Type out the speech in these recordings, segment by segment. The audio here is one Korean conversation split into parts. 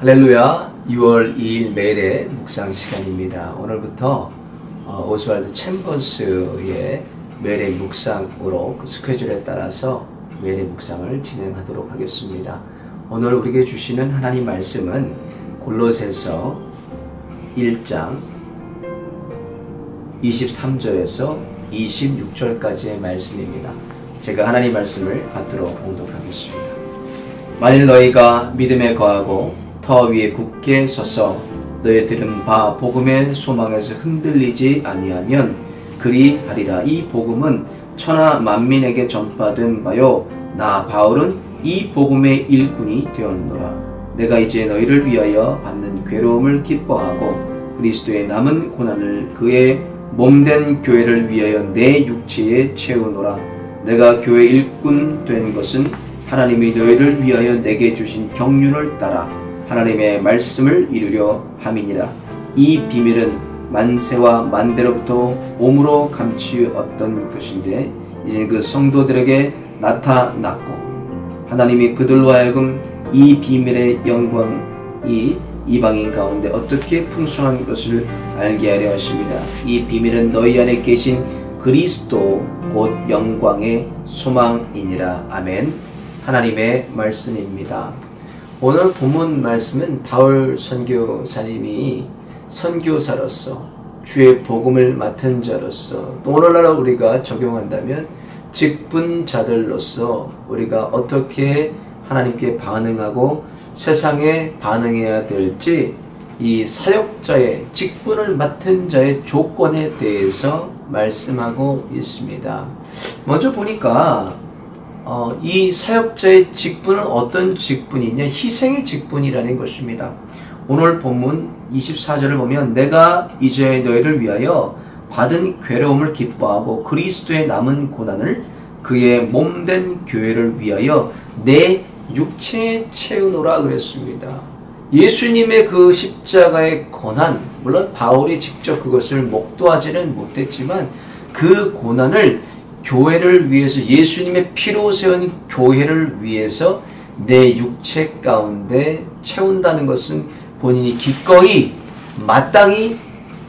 할렐루야. 6월 2일 매일의 묵상 시간입니다. 오늘부터 오스왈드 챔버스의 매일의 묵상으로 그 스케줄에 따라서 매일의 묵상을 진행하도록 하겠습니다. 오늘 우리에게 주시는 하나님 말씀은 골로새서 1장 23절에서 26절까지의 말씀입니다. 제가 하나님 말씀을 받들어 봉독하겠습니다. 만일 너희가 믿음에 거하고 터 위에 굳게 서서 너희 들은 바 복음의 소망에서 흔들리지 아니하면 그리하리라. 이 복음은 천하 만민에게 전파된 바요 나 바울은 이 복음의 일꾼이 되었노라. 내가 이제 너희를 위하여 받는 괴로움을 기뻐하고 그리스도의 남은 고난을 그의 몸된 교회를 위하여 내 육체에 채우노라. 내가 교회 일꾼 된 것은 하나님이 너희를 위하여 내게 주신 경륜을 따라 하나님의 말씀을 이루려 함이니라. 이 비밀은 만세와 만대로부터 몸으로 감추었던 것인데 이제 그 성도들에게 나타났고 하나님이 그들로 하여금 이 비밀의 영광이 이방인 가운데 어떻게 풍성한 것을 알게 하려 하십니다. 이 비밀은 너희 안에 계신 그리스도 곧 영광의 소망이니라. 아멘. 하나님의 말씀입니다. 오늘 본문 말씀은 바울 선교사님이 선교사로서 주의 복음을 맡은 자로서 또 오늘날 우리가 적용한다면 직분자들로서 우리가 어떻게 하나님께 반응하고 세상에 반응해야 될지 이 사역자의 직분을 맡은 자의 조건에 대해서 말씀하고 있습니다. 먼저 보니까 이 사역자의 직분은 어떤 직분이냐? 희생의 직분이라는 것입니다. 오늘 본문 24절을 보면 내가 이제 너희를 위하여 받은 괴로움을 기뻐하고 그리스도의 남은 고난을 그의 몸된 교회를 위하여 내 육체에 채우노라 그랬습니다. 예수님의 그 십자가의 고난, 물론 바울이 직접 그것을 목도하지는 못했지만 그 고난을 교회를 위해서 예수님의 피로 세운 교회를 위해서 내 육체 가운데 채운다는 것은 본인이 기꺼이 마땅히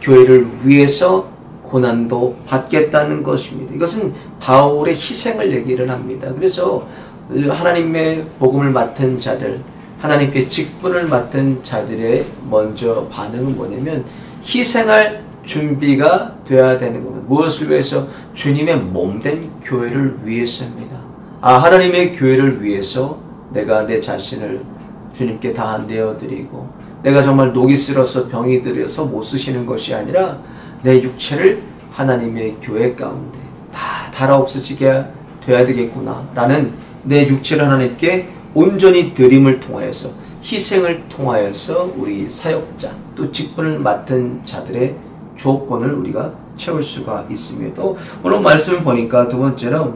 교회를 위해서 고난도 받겠다는 것입니다. 이것은 바울의 희생을 얘기를 합니다. 그래서 하나님의 복음을 맡은 자들, 하나님께 직분을 맡은 자들의 먼저 반응은 뭐냐면 희생할 준비가 되어야 되는 겁니다. 무엇을 위해서? 주님의 몸된 교회를 위해서입니다. 하나님의 교회를 위해서 내가 내 자신을 주님께 다 내어드리고 내가 정말 녹이 슬어서 병이 들어서 못 쓰시는 것이 아니라 내 육체를 하나님의 교회 가운데 다 달아없어지게 돼야 되겠구나 라는 내 육체를 하나님께 온전히 드림을 통하여서 희생을 통하여서 우리 사역자 또 직분을 맡은 자들의 조건을 우리가 채울 수가 있습니다. 또 오늘 말씀을 보니까 두 번째로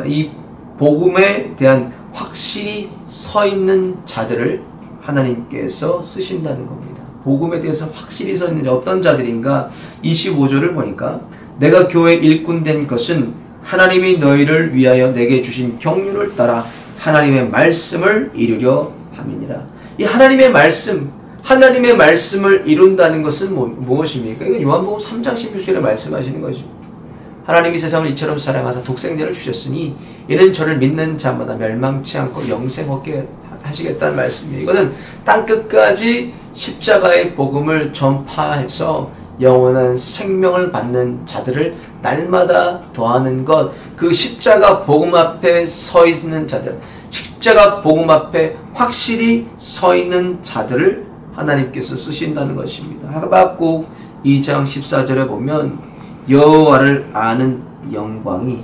이 복음에 대한 확실히 서 있는 자들을 하나님께서 쓰신다는 겁니다. 복음에 대해서 확실히 서 있는 자 어떤 자들인가? 25절을 보니까 내가 교회 일꾼 된 것은 하나님이 너희를 위하여 내게 주신 경륜을 따라 하나님의 말씀을 이루려 함이니라. 이 하나님의 말씀을 이룬다는 것은 무엇입니까? 이건 요한복음 3장 16절에 말씀하시는 거죠. 하나님이 세상을 이처럼 사랑하사 독생자를 주셨으니 이는 저를 믿는 자마다 멸망치 않고 영생 얻게 하시겠다는 말씀이에요. 이거는 땅끝까지 십자가의 복음을 전파해서 영원한 생명을 받는 자들을 날마다 더하는 것, 그 십자가 복음 앞에 서 있는 자들, 십자가 복음 앞에 확실히 서 있는 자들을 하나님께서 쓰신다는 것입니다. 하박국 2장 14절에 보면 여호와를 아는 영광이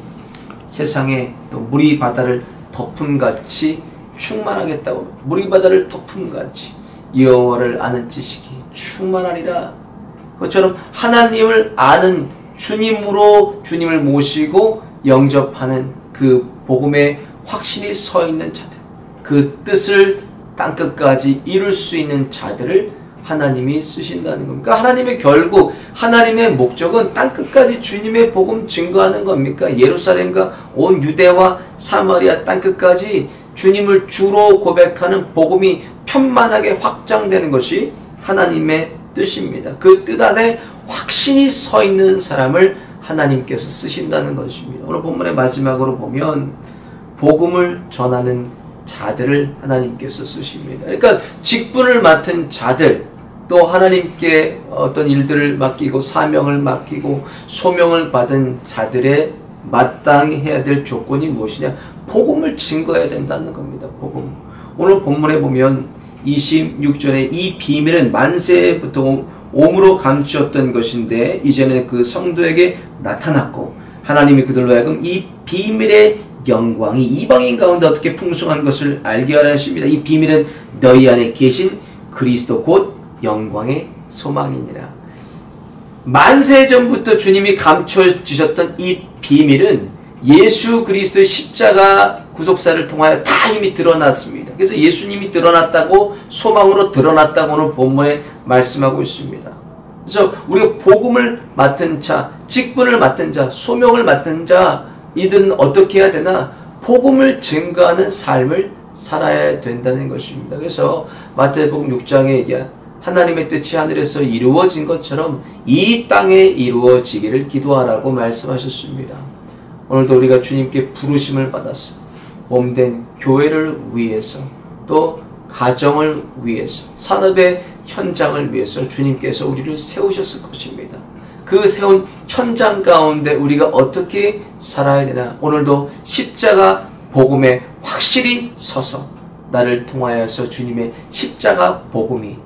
세상에 또 물이 바다를 덮음같이 충만하겠다고, 물이 바다를 덮음같이 여호와를 아는 지식이 충만하리라. 그것처럼 하나님을 아는 주님으로 주님을 모시고 영접하는 그 복음에 확실히 서 있는 자들, 그 뜻을 땅끝까지 이룰 수 있는 자들을 하나님이 쓰신다는 겁니까? 하나님의 결국 하나님의 목적은 땅끝까지 주님의 복음 증거하는 겁니까? 예루살렘과 온 유대와 사마리아 땅끝까지 주님을 주로 고백하는 복음이 편만하게 확장되는 것이 하나님의 뜻입니다. 그 뜻 안에 확신이 서 있는 사람을 하나님께서 쓰신다는 것입니다. 오늘 본문의 마지막으로 보면 복음을 전하는 자들을 하나님께서 쓰십니다. 그러니까 직분을 맡은 자들, 또 하나님께 어떤 일들을 맡기고 사명을 맡기고 소명을 받은 자들의 마땅히 해야 될 조건이 무엇이냐? 복음을 증거해야 된다는 겁니다. 복음. 오늘 본문에 보면 26절에 이 비밀은 만세부터 옴으로 감추었던 것인데 이제는 그 성도에게 나타났고 하나님이 그들로 하여금 이 비밀의 영광이 이방인 가운데 어떻게 풍성한 것을 알게 하려 하십니다. 이 비밀은 너희 안에 계신 그리스도 곧 영광의 소망이니라. 만세 전부터 주님이 감춰주셨던 이 비밀은 예수 그리스도의 십자가 구속사를 통하여 다 이미 드러났습니다. 그래서 예수님이 드러났다고 소망으로 드러났다고 오늘 본문에 말씀하고 있습니다. 그래서 우리가 복음을 맡은 자, 직분을 맡은 자, 소명을 맡은 자, 이들은 어떻게 해야 되나? 복음을 증거하는 삶을 살아야 된다는 것입니다. 그래서 마태복음 6장에 얘기한 하나님의 뜻이 하늘에서 이루어진 것처럼 이 땅에 이루어지기를 기도하라고 말씀하셨습니다. 오늘도 우리가 주님께 부르심을 받았어. 몸된 교회를 위해서, 또 가정을 위해서, 산업의 현장을 위해서 주님께서 우리를 세우셨을 것입니다. 그 세운 현장 가운데 우리가 어떻게 살아야 되나? 오늘도 십자가 복음에 확실히 서서 나를 통하여서 주님의 십자가 복음이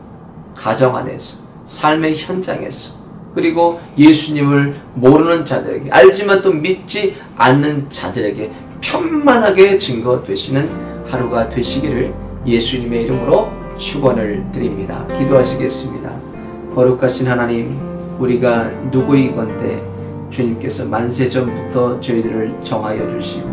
가정 안에서, 삶의 현장에서, 그리고 예수님을 모르는 자들에게, 알지만 또 믿지 않는 자들에게 편만하게 증거되시는 하루가 되시기를 예수님의 이름으로 축원을 드립니다. 기도하시겠습니다. 거룩하신 하나님, 우리가 누구이건대 주님께서 만세전부터 저희들을 정하여 주시고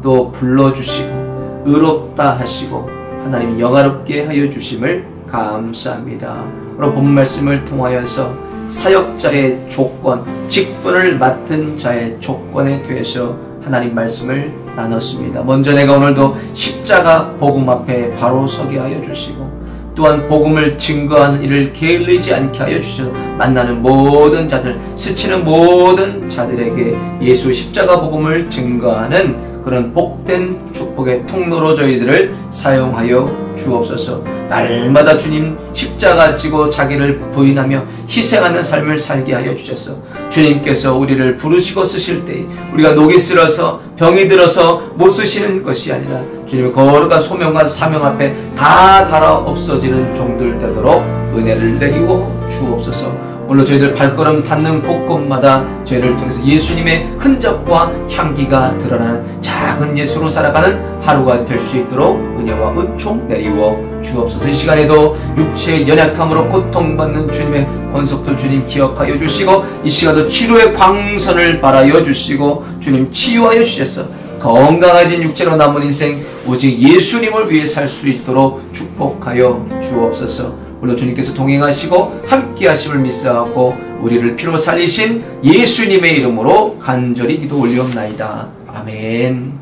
또 불러주시고 의롭다 하시고 하나님 영화롭게 하여 주심을 감사합니다. 오늘 본 말씀을 통하여서 사역자의 조건, 직분을 맡은 자의 조건에 대해서 하나님 말씀을 나눴습니다. 먼저 내가 오늘도 십자가 복음 앞에 바로 서게 하여 주시고 또한 복음을 증거하는 일을 게을리지 않게 하여 주셔서 만나는 모든 자들, 스치는 모든 자들에게 예수 십자가 복음을 증거하는 그런 복된 축복의 통로로 저희들을 사용하여 주옵소서. 날마다 주님 십자가 지고 자기를 부인하며 희생하는 삶을 살게 하여 주셔서 주님께서 우리를 부르시고 쓰실 때 우리가 녹이 슬어서 병이 들어서 못 쓰시는 것이 아니라 주님의 거룩한 소명과 사명 앞에 다 갈아 없어지는 종들 되도록 은혜를 내리고 주옵소서. 오늘 저희들 발걸음 닿는 곳곳마다 저희를 통해서 예수님의 흔적과 향기가 드러나는 작은 예수로 살아가는 하루가 될 수 있도록 은혜와 은총 내리워 주옵소서. 이 시간에도 육체의 연약함으로 고통받는 주님의 권속도 주님 기억하여 주시고 이 시간도 치료의 광선을 발하여 주시고 주님 치유하여 주셔서 건강해진 육체로 남은 인생 오직 예수님을 위해 살 수 있도록 축복하여 주옵소서. 물론 주님께서 동행하시고 함께 하심을 믿사옵고 우리를 피로 살리신 예수님의 이름으로 간절히 기도 올리옵나이다. 아멘.